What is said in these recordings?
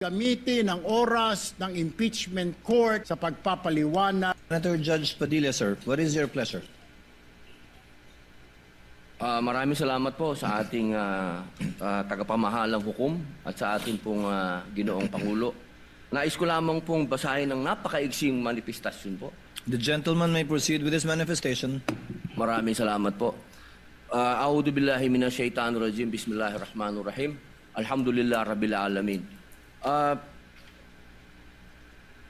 Gamitin ang oras ng impeachment court sa pagpapaliwanag. Senator Judge Padilla, sir, what is your pleasure? Maraming salamat po sa ating tagapamahalang hukom at sa ating pong Ginoong Pangulo. Nais ko lamang pong basahin ng napakaigsing manifestasyon po. The gentleman may proceed with his manifestation. Maraming salamat po. A'udhu billahi minash shaitanir rajim. Bismillahirrahmanirrahim. Alhamdulillah rabbil alamin.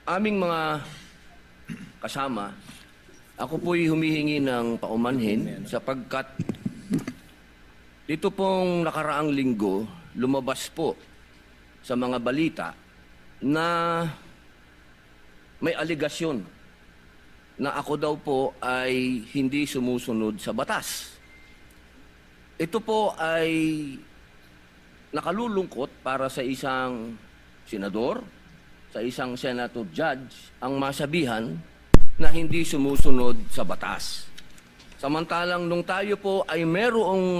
Aming mga kasama, ako po'y humihingi ng paumanhin sapagkat dito pong nakaraang linggo, lumabas po sa mga balita na may aligasyon na ako daw po ay hindi sumusunod sa batas. Ito po ay nakalulungkot para sa isang senador, sa isang senator judge, ang masabihan na hindi sumusunod sa batas. Samantalang nung tayo po ay merong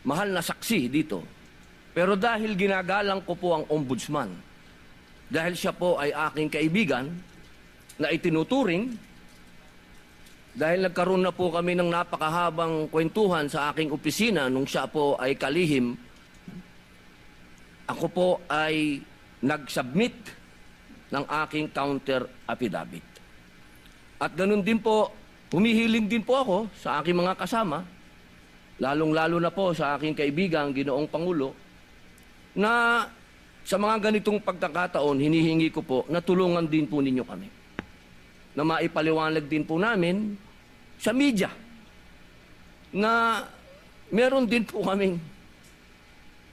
mahal na saksi dito, pero dahil ginagalang ko po ang ombudsman, dahil siya po ay aking kaibigan na itinuturing, dahil nagkaroon na po kami ng napakahabang kwentuhan sa aking opisina nung siya po ay kalihim, ako po ay nag-submit ng aking counter affidavit. At ganun din po, humihiling din po ako sa aking mga kasama, lalong-lalo na po sa aking kaibigang Ginoong Pangulo, na sa mga ganitong pagkakataon, hinihingi ko po na tulungan din po ninyo kami. Na maipaliwanag din po namin sa media na meron din po kaming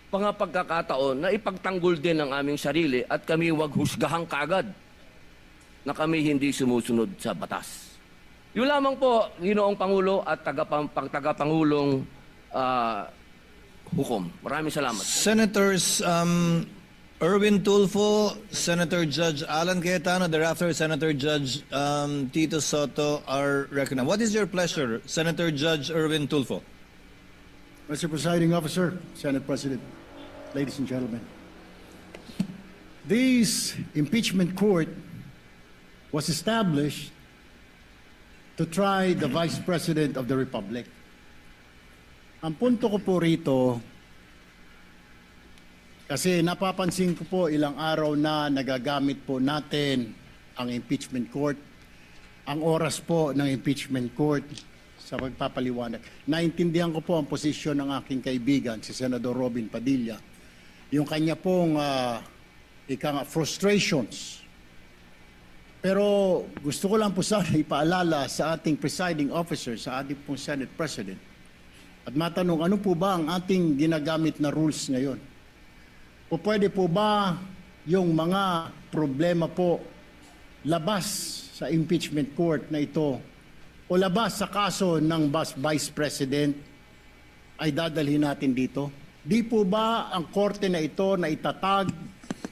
mga pagkakataon na ipagtanggol din ang aming sarili at kami wag husgahang kaagad na kami hindi sumusunod sa batas. Yun lamang po, Ginoong Pangulo at tagapangulong hukom. Maraming salamat. Senators Erwin Tulfo, Senator Judge Alan Cayetano, thereafter Senator Judge Tito Soto are recognized. What is your pleasure, Senator Judge Erwin Tulfo? Mr. Presiding Officer, Senate President, ladies and gentlemen. This impeachment court was established to try the Vice President of the Republic. Ang punto ko po rito, kasi napapansin ko po ilang araw na nagagamit po natin ang impeachment court, ang oras po ng impeachment court sa pagpapaliwanag. Naintindihan ko po ang posisyon ng aking kaibigan, si Senador Robin Padilla, yung kanya pong frustrations. Pero gusto ko lang po sana ipaalala sa ating presiding officer, sa ating pong Senate President, at matanong, ano po ba ang ating ginagamit na rules ngayon? O pwede po ba yung mga problema po labas sa impeachment court na ito o labas sa kaso ng Vice President ay dadalhin natin dito? Di po ba ang korte na ito na itatag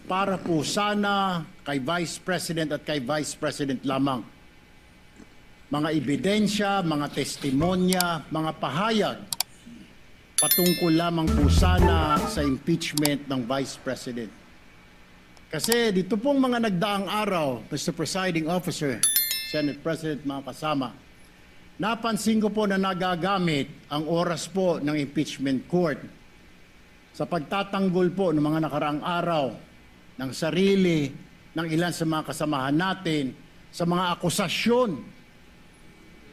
para po sana kay Vice President at kay Vice President lamang? Mga ebidensya, mga testimonya, mga pahayag patungkol lamang po sana sa impeachment ng Vice President. Kasi dito pong mga nagdaang araw, Mr. Presiding Officer, Senate President, mga kasama, napansin ko po na nagagamit ang oras po ng impeachment court sa pagtatanggol po ng mga nakaraang araw ng sarili ng ilan sa mga kasamahan natin sa mga akusasyon.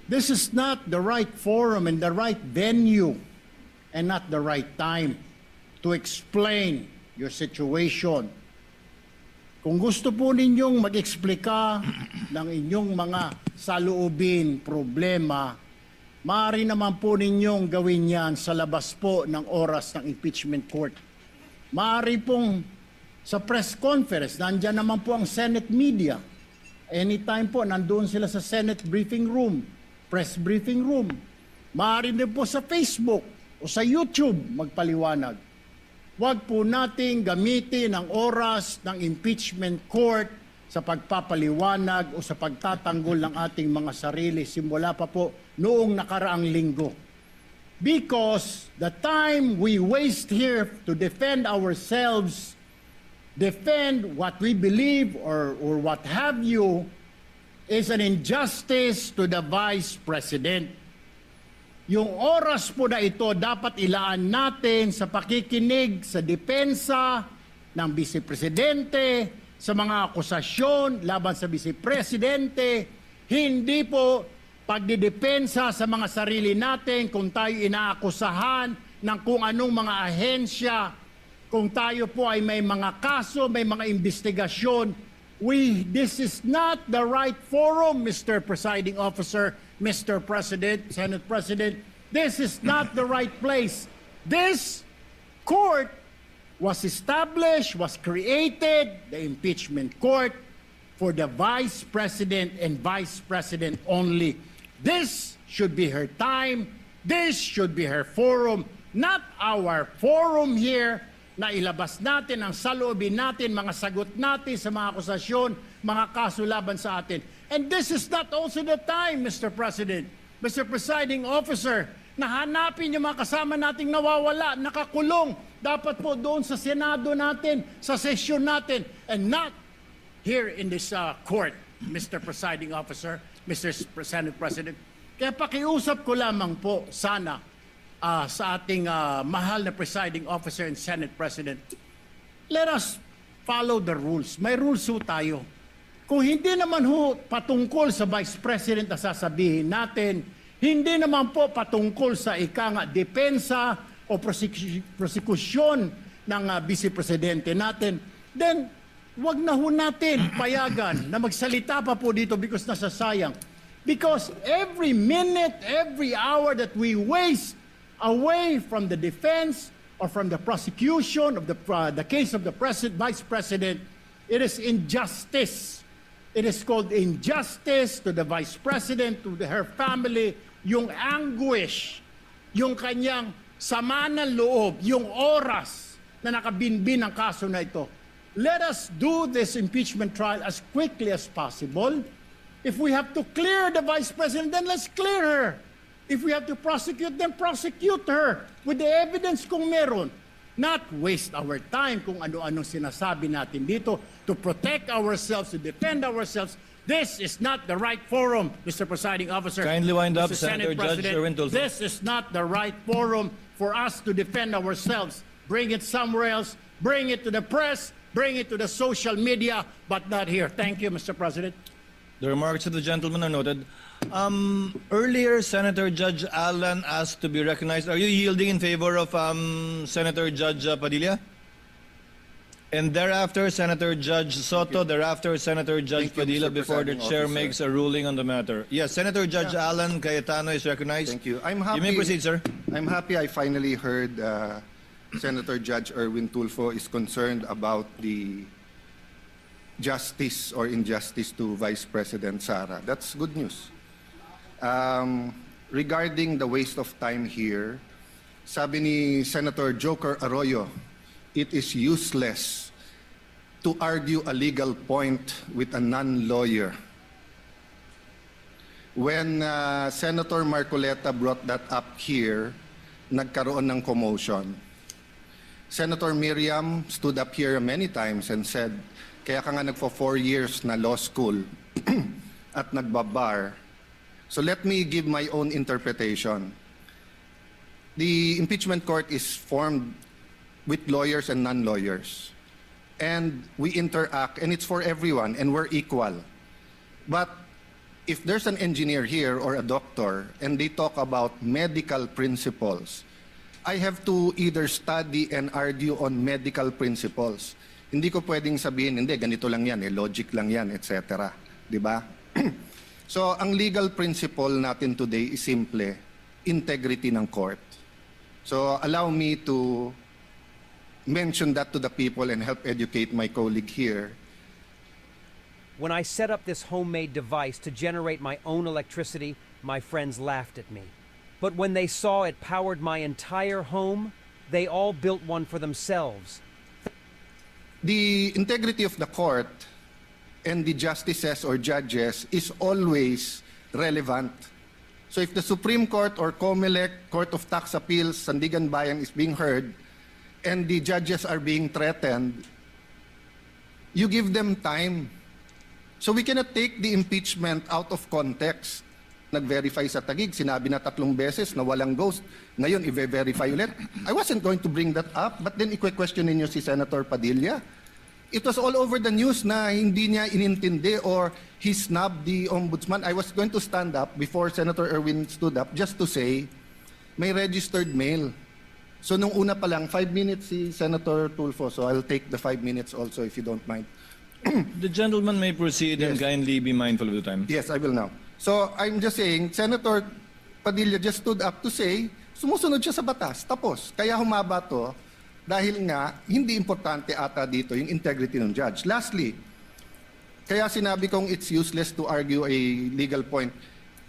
This is not the right forum and the right venue and not the right time to explain your situation. Kung gusto po ninyong mag-eksplika ng inyong mga saloobin, problema, maaari naman po ninyong gawin yan sa labas po ng oras ng impeachment court. Maaari pong sa press conference, nandyan naman po ang Senate media. Anytime po, nandoon sila sa Senate briefing room, press briefing room. Maaari din po sa Facebook o sa YouTube magpaliwanag. Huwag po nating gamitin ang oras ng impeachment court sa pagpapaliwanag o sa pagtatanggol ng ating mga sarili simula pa po noong nakaraang linggo. because the time we waste here to defend ourselves, defend what we believe or what have you, is an injustice to the Vice President. Yung oras po na ito dapat ilaan natin sa pakikinig sa depensa ng Vice Presidente, sa mga akusasyon laban sa Vice Presidente, hindi po pagdidepensa sa mga sarili natin kung tayo inaakusahan ng kung anong mga ahensya, kung tayo po ay may mga kaso, may mga investigasyon. This is not the right forum, Mr. Presiding Officer, Mr. President, Senate President. This is not the right place. This court was established, was created, the impeachment court, for the Vice President and Vice President only. This should be her time. This should be her forum, not our forum here na ilabas natin ang saloobin natin, mga sagot natin sa mga akusasyon, mga kaso laban sa atin. And this is not also the time, Mr. President, Mr. Presiding Officer, na hanapin yung mga kasama nating nawawala, nakakulong, dapat po doon sa Senado natin, sa sesyon natin, and not here in this court, Mr. Presiding Officer, Mr. Senate President. Kaya pakiusap ko lamang po sana sa ating mahal na Presiding Officer and Senate President, let us follow the rules. May rules ho tayo. Kung hindi naman ho patungkol sa Vice President na sasabihin natin, hindi naman po patungkol sa depensa o prosekusyon ng Vice Presidente natin, then wag na ho natin payagan na magsalita pa po dito because nasasayang. Because every minute, every hour that we waste away from the defense or from the prosecution of the case of the Vice President, it is injustice. It is called injustice to the Vice President, to her family, yung anguish, yung kanyang sama ng loob, yung oras na nakabinbin ang kaso na ito. Let us do this impeachment trial as quickly as possible. If we have to clear the Vice President, then let's clear her. If we have to prosecute, then prosecute her with the evidence kung meron. Not waste our time kung ano-anong sinasabi natin dito to protect ourselves, to defend ourselves. This is not the right forum, Mr. Presiding Officer. Kindly wind up, Mr. Senator Senate Judge President. Erwin Tulfo. This is not the right forum for us to defend ourselves. Bring it somewhere else. Bring it to the press. Bring it to the social media, but not here. Thank you, Mr. President. The remarks of the gentleman are noted. Earlier, Senator Judge Allen asked to be recognized. Are you yielding in favor of Senator Judge Padilla? And thereafter, Senator Judge Soto. Thereafter, Senator Judge Thank you, Padilla Mr. before the Presiding chair Officer. makes a ruling on the matter. Yes, Senator Judge Alan Cayetano is recognized. Thank you. I'm happy. You may proceed, sir. I'm happy I finally heard Senator Judge Erwin Tulfo is concerned about the justice or injustice to Vice President Sara. That's good news. Regarding the waste of time here, sabi ni Senator Joker Arroyo, it is useless to argue a legal point with a non-lawyer. When Senator Marcoleta brought that up here, nagkaroon ng commotion. Senator Miriam stood up here many times and said, kaya ka nga nagpo 4 years na law school at nagbabar. So let me give my own interpretation. The impeachment court is formed with lawyers and non-lawyers. And we interact, and it's for everyone, and we're equal. But if there's an engineer here or a doctor, and they talk about medical principles, I have to either study and argue on medical principles. Hindi ko pwedeng sabihin, hindi, ganito lang yan, logic lang yan, etc. Diba? So, ang legal principle natin today is simple, integrity ng court. So, allow me to mention that to the people and help educate my colleague here. When I set up this homemade device to generate my own electricity, my friends laughed at me. But when they saw it powered my entire home, they all built one for themselves. The integrity of the court and the justices or judges is always relevant. So if the Supreme Court or COMELEC, Court of Tax Appeals, Sandigan Bayan is being heard and the judges are being threatened, you give them time. So we cannot take the impeachment out of context. Nag-verify sa Taguig, sinabi na 3 beses na walang ghost. Ngayon, i-verify ulit. I wasn't going to bring that up, but then i-question ninyo si Senator Padilla. It was all over the news na hindi niya inintindi or he snubbed the ombudsman. I was going to stand up before Senator Erwin stood up just to say, may registered mail. So nung una pa lang, 5 minutes si Senator Tulfo, so I'll take the 5 minutes also if you don't mind. The gentleman may proceed and Yes. kindly be mindful of the time. Yes, I will now. So I'm just saying, Senator Padilla just stood up to say, sumusunod siya sa batas, tapos. Kaya humaba to, dahil nga, hindi importante ata dito yung integrity ng judge. Lastly, kaya sinabi kong it's useless to argue a legal point.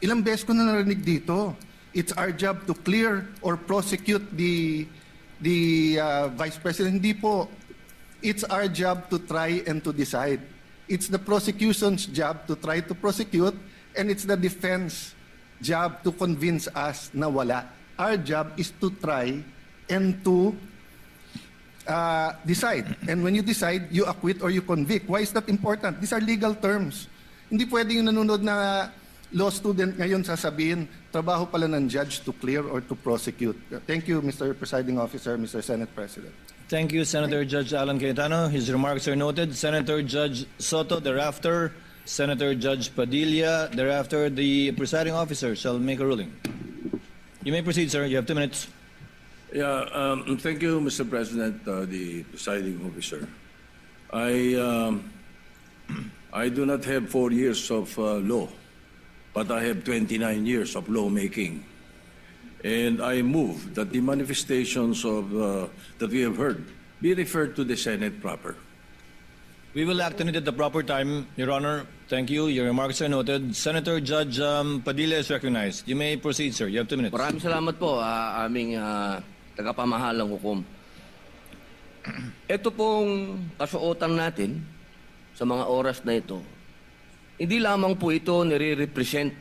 Ilang beses ko na narinig dito. It's our job to clear or prosecute the Vice President. Hindi po. It's our job to try and to decide. It's the prosecution's job to try to prosecute, and it's the defense job to convince us na wala. Our job is to try and to decide. And when you decide, you acquit or you convict. Why is that important? These are legal terms. Hindi pwede yung nanonood na law student ngayon sasabihin, trabaho pala ng judge to clear or to prosecute. Thank you, Mr. Presiding Officer, Mr. Senate President. Thank you, Senator Judge Alan Cayetano. His remarks are noted. Senator Judge Soto, thereafter, Senator Judge Padilla, thereafter, the presiding officer shall make a ruling. You may proceed, sir. You have 2 minutes. Yeah, thank you, Mr. President, the presiding officer. I do not have 4 years of law, but I have 29 years of lawmaking. And I move that the manifestations of that we have heard be referred to the Senate proper. We will act on it at the proper time, Your Honor. Thank you. Your remarks are noted. Senator Judge Padilla is recognized. You may proceed, sir. You have 2 minutes. Maraming salamat po, aming tagapamahalang hukom. Ito pong kasuotan natin sa mga oras na ito, hindi lamang po ito nire-represent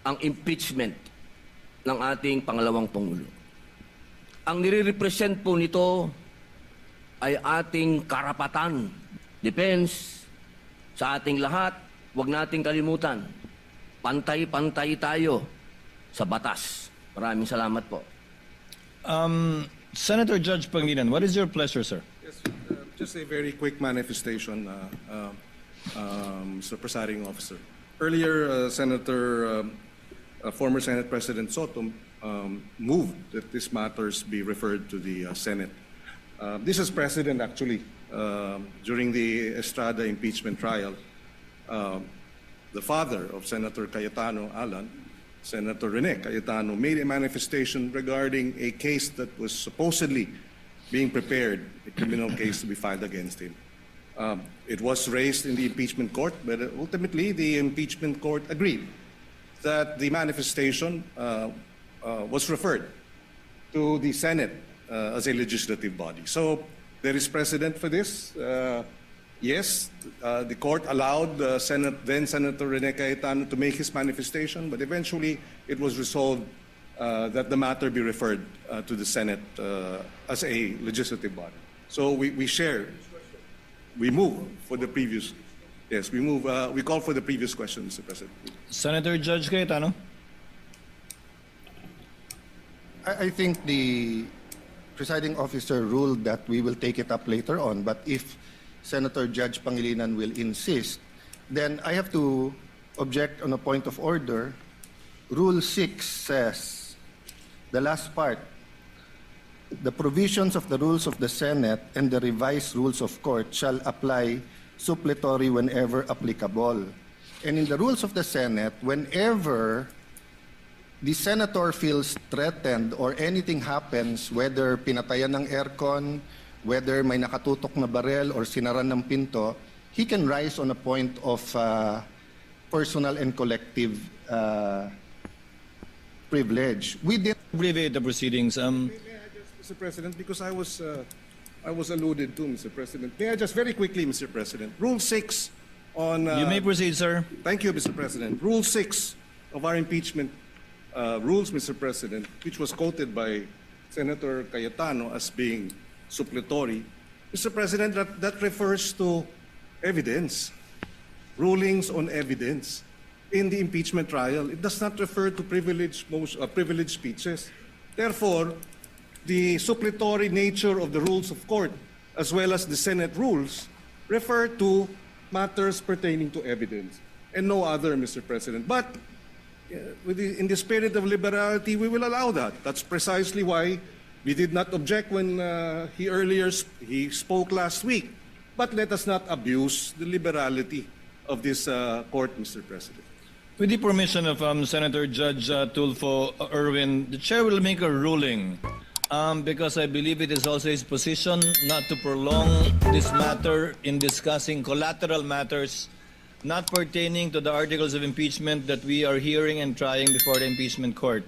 ang impeachment ng ating pangalawang Pangulo. Ang nire-represent po nito ay ating karapatan. Depends sa ating lahat. Huwag nating kalimutan. Pantay-pantay tayo sa batas. Maraming salamat po. Senator Judge Pangilinan, what is your pleasure, sir? Yes, just a very quick manifestation, Mr. Presiding Officer. Earlier, former Senate President Soto moved that these matters be referred to the Senate. This is precedent, actually. During the Estrada impeachment trial, the father of Senator Cayetano, Alan, Senator Rene Cayetano, made a manifestation regarding a case that was supposedly being prepared, a criminal case to be filed against him. It was raised in the impeachment court, but ultimately the impeachment court agreed that the manifestation was referred to the Senate as a legislative body. So there is precedent for this. Yes, the court allowed then Senator Rene Cayetano to make his manifestation, but eventually it was resolved that the matter be referred to the Senate as a legislative body. So we move for the previous. Yes, we call for the previous question, Mr. President. Senator Judge Cayetano. I think the presiding officer ruled that we will take it up later on, but if Senator Judge Pangilinan will insist, then I have to object on a point of order. Rule 6 says, the last part, the provisions of the rules of the Senate and the revised rules of court shall apply suppletory whenever applicable. And in the rules of the Senate, whenever the senator feels threatened or anything happens, whether pinatayan ng aircon, whether may nakatutok na barel or sinaran ng pinto, he can rise on a point of personal and collective privilege. We did Abbreviate the proceedings. May I just, Mr. President, because I was alluded to, Mr. President. May I just very quickly, Mr. President, Rule 6 on... You may proceed, sir. Thank you, Mr. President. Rule 6 of our impeachment rules, Mr. President, which was quoted by Senator Cayetano as being suppletory, Mr. President, that refers to evidence, rulings on evidence in the impeachment trial. It does not refer to privileged speeches. Therefore, the suppletory nature of the rules of court, as well as the Senate rules, refer to matters pertaining to evidence and no other, Mr. President. But in the spirit of liberality, we will allow that. That's precisely why we did not object when he spoke last week. But let us not abuse the liberality of this court, Mr. President. With the permission of Senator Judge Tulfo Erwin, the chair will make a ruling because I believe it is also his position not to prolong this matter in discussing collateral matters not pertaining to the articles of impeachment that we are hearing and trying before the impeachment court.